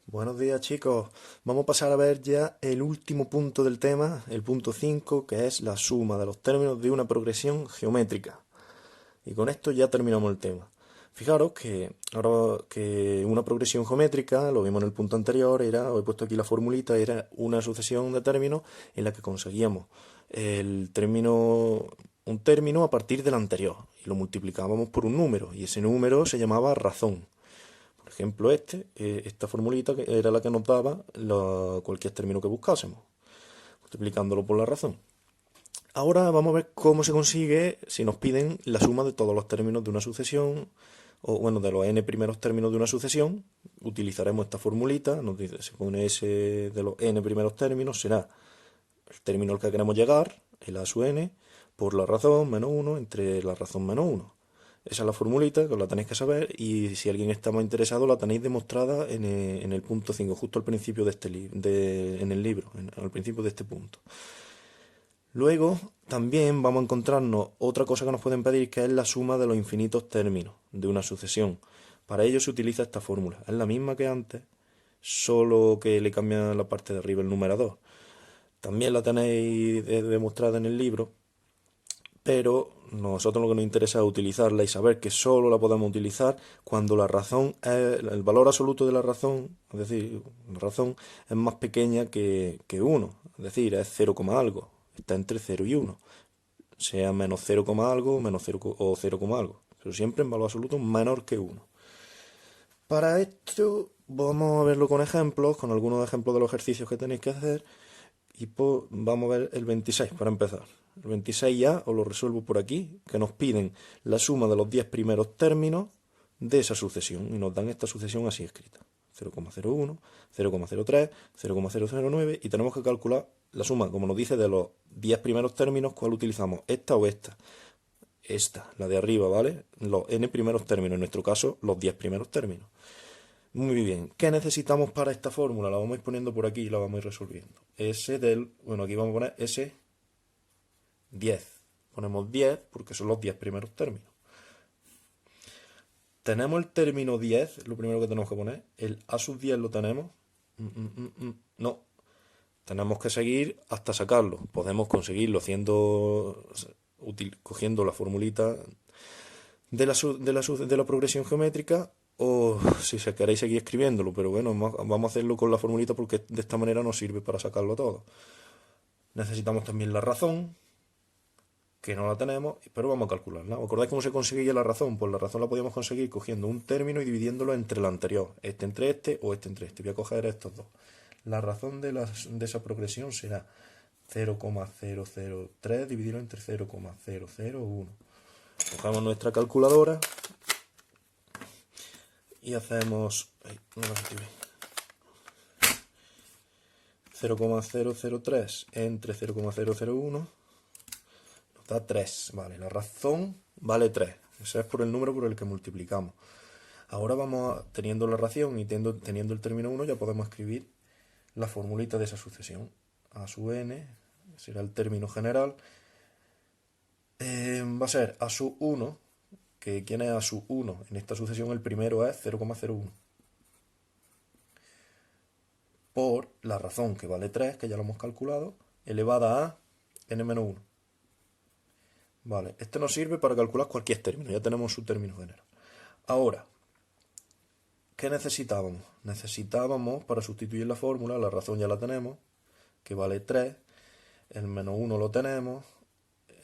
Buenos días, chicos. Vamos a pasar a ver ya el último punto del tema, el punto 5, que es la suma de los términos de una progresión geométrica. Y con esto ya terminamos el tema. Fijaros que ahora que una progresión geométrica, lo vimos en el punto anterior, os he puesto aquí la formulita, era una sucesión de términos en la que conseguíamos un término a partir del anterior y lo multiplicábamos por un número y ese número se llamaba razón. Por ejemplo, esta formulita que era la que nos daba cualquier término que buscásemos, multiplicándolo por la razón. Ahora vamos a ver cómo se consigue si nos piden la suma de todos los términos de una sucesión, o bueno, de los n primeros términos de una sucesión. Utilizaremos esta formulita, nos dice, se pone S de los n primeros términos, será el término al que queremos llegar, el a sub n, por la razón menos 1 entre la razón menos 1. Esa es la formulita, que os la tenéis que saber, y si alguien está más interesado, la tenéis demostrada en el punto 5, justo al principio de en el libro, al principio de este punto. Luego, también vamos a encontrarnos otra cosa que nos pueden pedir, que es la suma de los infinitos términos de una sucesión. Para ello se utiliza esta fórmula. Es la misma que antes, solo que le cambian la parte de arriba el numerador. También la tenéis demostrada en el libro, pero nosotros lo que nos interesa es utilizarla y saber que solo la podemos utilizar cuando la razón el valor absoluto de la razón, es decir, la razón es más pequeña que 1, es decir, es 0, algo, está entre 0 y 1, sea menos 0, algo, menos 0 o 0, algo, pero siempre en valor absoluto menor que 1. Para esto vamos a verlo con ejemplos, con algunos ejemplos de los ejercicios que tenéis que hacer. Y pues vamos a ver el 26 para empezar. El 26 ya os lo resuelvo por aquí, que nos piden la suma de los 10 primeros términos de esa sucesión y nos dan esta sucesión así escrita. 0,01, 0,03, 0,009 y tenemos que calcular la suma, como nos dice, de los 10 primeros términos, ¿cuál utilizamos? ¿Esta o esta? Esta, la de arriba, ¿vale? Los n primeros términos, en nuestro caso, los 10 primeros términos. Muy bien, ¿qué necesitamos para esta fórmula? La vamos a ir poniendo por aquí y la vamos a ir resolviendo. Bueno, aquí vamos a poner S 10. Ponemos 10 porque son los 10 primeros términos. Tenemos el término 10, lo primero que tenemos que poner. El A sub 10 lo tenemos. No, tenemos que seguir hasta sacarlo. Podemos conseguirlo cogiendo la formulita de la progresión geométrica, o si se queréis seguir escribiéndolo, pero bueno, vamos a hacerlo con la formulita porque de esta manera nos sirve para sacarlo todo. Necesitamos también la razón, que no la tenemos, pero vamos a calcularla. ¿Os acordáis cómo se conseguía la razón? Pues la razón la podíamos conseguir cogiendo un término y dividiéndolo entre el anterior, este entre este o este entre este. Voy a coger estos dos. La razón de esa progresión será 0,003 dividido entre 0,001. Cogemos nuestra calculadora y hacemos 0,003 entre 0,001 nos da 3, vale, la razón vale 3, ese es por el número por el que multiplicamos. Ahora teniendo la ración y teniendo el término 1, ya podemos escribir la formulita de esa sucesión. A sub n será el término general, va a ser a sub 1, que ¿quién es a sub 1? En esta sucesión el primero es 0,01. Por la razón, que vale 3, que ya lo hemos calculado, elevada a n-1. Vale, este nos sirve para calcular cualquier término, ya tenemos su término general. Ahora, ¿qué necesitábamos? Necesitábamos, para sustituir la fórmula, la razón ya la tenemos, que vale 3, el menos 1 lo tenemos,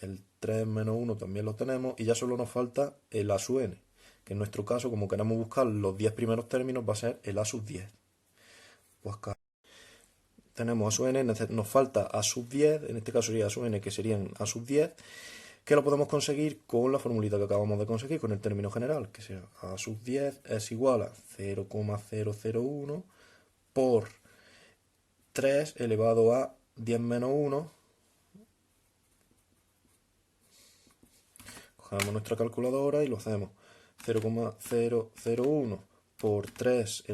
el 3 menos 1 también lo tenemos, y ya solo nos falta el a sub n, que en nuestro caso, como queremos buscar los 10 primeros términos, va a ser el a sub 10. Pues tenemos a sub n, nos falta a sub 10, en este caso sería a sub n, que serían a sub 10, que lo podemos conseguir con la formulita que acabamos de conseguir, con el término general, que sea a sub 10 es igual a 0,001 por 3 elevado a 10 menos 1. Cogemos nuestra calculadora y lo hacemos. 0,001 por 3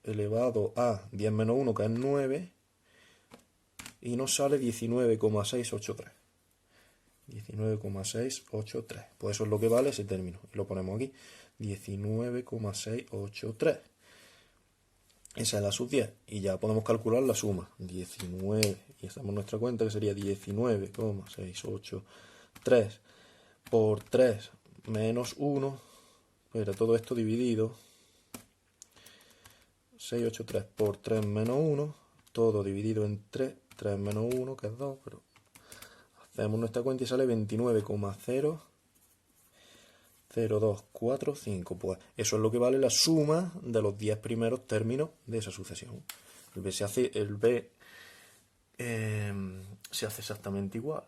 elevado a 10 menos 1, que es 9, y nos sale 19,683. 19,683. Pues eso es lo que vale ese término. Y lo ponemos aquí. 19,683. Esa es la sub 10. Y ya podemos calcular la suma. 19. Y hacemos nuestra cuenta que sería 19,683 por 3 menos 1. Pero todo esto dividido. 683 por 3 menos 1. Todo dividido en 3. 3 menos 1, que es 2. Pero hacemos nuestra cuenta y sale 29,00245. Pues eso es lo que vale la suma de los 10 primeros términos de esa sucesión. El B se hace exactamente igual.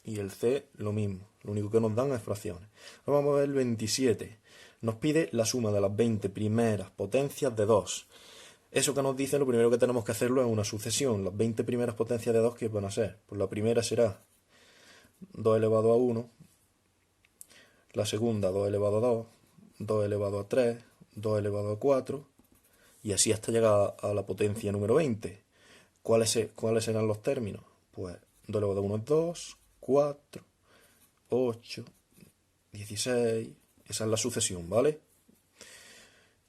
Y el C lo mismo. Lo único que nos dan es fracciones. Ahora vamos a ver el 27. Nos pide la suma de las 20 primeras potencias de 2. Eso que nos dice, lo primero que tenemos que hacerlo es una sucesión. Las 20 primeras potencias de 2, ¿qué van a ser? Pues la primera será 2 elevado a 1, la segunda 2 elevado a 2, 2 elevado a 3, 2 elevado a 4, y así hasta llegar a la potencia número 20. ¿Cuáles serán los términos? Pues 2 elevado a 1 es 2, 4, 8, 16, esa es la sucesión, ¿vale?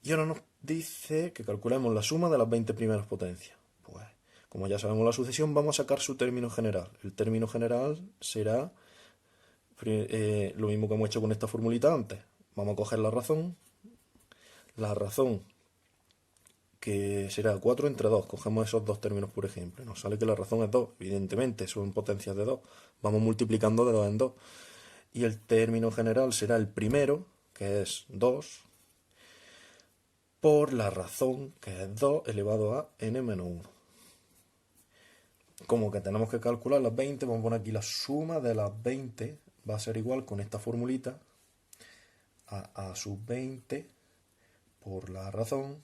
Y ahora nos dice que calculemos la suma de las 20 primeras potencias. Pues, como ya sabemos la sucesión, vamos a sacar su término general. El término general será lo mismo que hemos hecho con esta formulita antes. Vamos a coger la razón que será 4 entre 2. Cogemos esos dos términos, por ejemplo. Nos sale que la razón es 2, evidentemente, son potencias de 2. Vamos multiplicando de 2 en 2. Y el término general será el primero, que es 2, por la razón, que es 2 elevado a n menos 1. Como que tenemos que calcular las 20, vamos a poner aquí la suma de las 20, va a ser igual con esta formulita, a sub 20 por la razón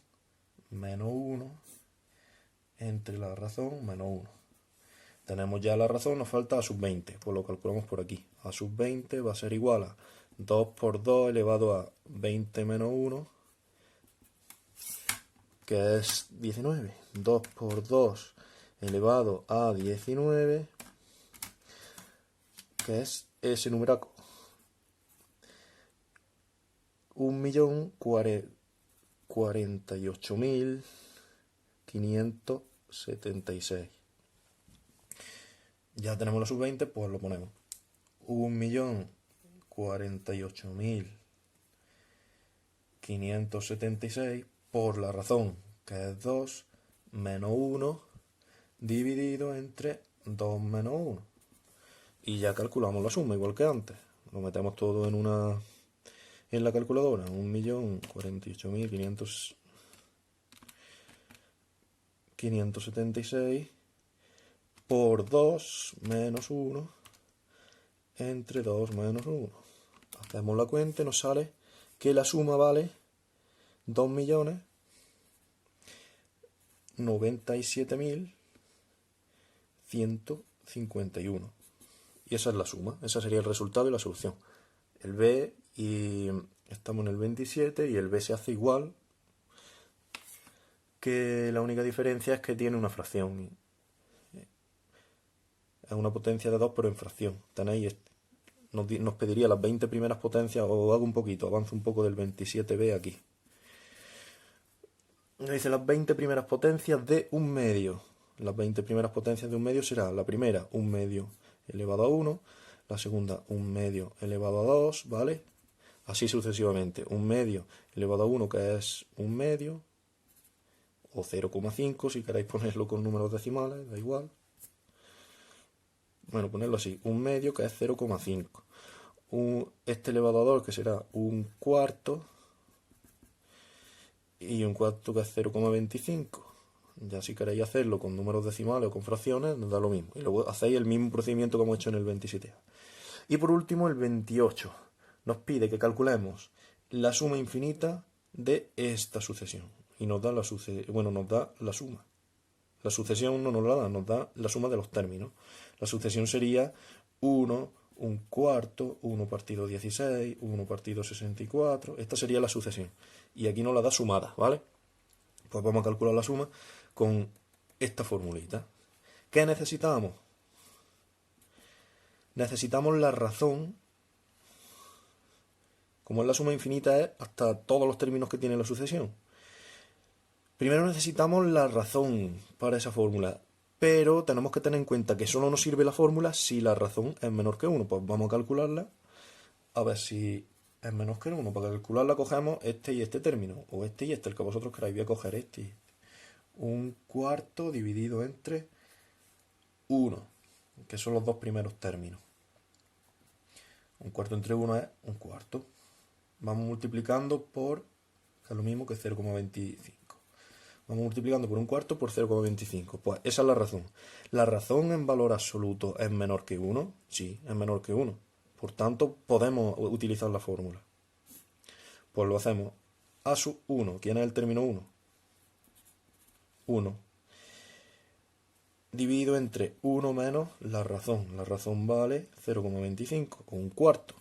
menos 1 entre la razón menos 1. Tenemos ya la razón, nos falta a sub 20, pues lo calculamos por aquí. A sub 20 va a ser igual a 2 por 2 elevado a 20 menos 1, que es 19. 2 por 2 elevado a 19, que es ese numeraco. 1.048.576. Ya tenemos la sub 20, pues lo ponemos. 1.048.576 por la razón, que es 2 menos 1 dividido entre 2 menos 1. Y ya calculamos la suma, igual que antes. Lo metemos todo en la calculadora. 1.048.576 por 2 menos 1 entre 2 menos 1. Hacemos la cuenta y nos sale que la suma vale 2.097.151. Y esa es la suma, esa sería el resultado y la solución. El B, y estamos en el 27, y el B se hace igual, que la única diferencia es que tiene una fracción. Es una potencia de 2, pero en fracción. Tenéis, nos pediría las 20 primeras potencias, o hago un poquito, avanzo un poco del 27B aquí. Nos dice las 20 primeras potencias de un medio. Las 20 primeras potencias de un medio será la primera, 1 medio elevado a 1, la segunda, 1 medio elevado a 2, ¿vale? Así sucesivamente. 1 medio elevado a 1, que es 1 medio, o 0,5 si queréis ponerlo con números decimales, da igual. Bueno, ponerlo así, 1 medio, que es 0,5. Este elevado a 2, que será 1 cuarto, y 1 cuarto, que es 0,25. Ya si queréis hacerlo con números decimales o con fracciones, nos da lo mismo. Y luego hacéis el mismo procedimiento que hemos hecho en el 27. Y por último, el 28. Nos pide que calculemos la suma infinita de esta sucesión. Y nos da la suma. La sucesión no nos la da, nos da la suma de los términos. La sucesión sería 1, 1 cuarto, 1 partido 16, 1 partido 64. Esta sería la sucesión. Y aquí nos la da sumada, ¿vale? Pues vamos a calcular la suma con esta formulita. ¿Qué necesitamos? Necesitamos la razón Como es la suma infinita, es hasta todos los términos que tiene la sucesión. Primero necesitamos la razón para esa fórmula, pero tenemos que tener en cuenta que solo nos sirve la fórmula si la razón es menor que 1. Pues vamos a calcularla, a ver si es menos que 1. Para calcularla cogemos este y este término, o este y este, el que vosotros queráis. Voy a coger este y este. 1/4 dividido entre 1, que son los dos primeros términos. 1/4 entre 1 es 1/4. Vamos multiplicando por, que es lo mismo que 0,25. Vamos multiplicando por 1/4 por 0,25. Pues esa es la razón. ¿La razón en valor absoluto es menor que 1? Sí, es menor que 1. Por tanto, podemos utilizar la fórmula. Pues lo hacemos. A sub 1. ¿Quién es el término 1? 1. Dividido entre 1 menos la razón. La razón vale 0,25, o 1/4.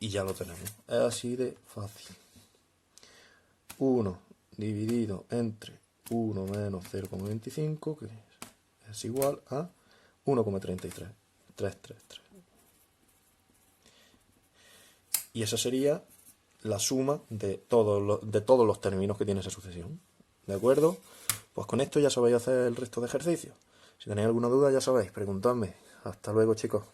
Y ya lo tenemos. Es así de fácil. 1 dividido entre 1 menos 0,25, que es igual a 1,33. 333. Y esa sería la suma de todos los términos que tiene esa sucesión. ¿De acuerdo? Pues con esto ya sabéis hacer el resto de ejercicios. Si tenéis alguna duda, ya sabéis, preguntadme. Hasta luego, chicos.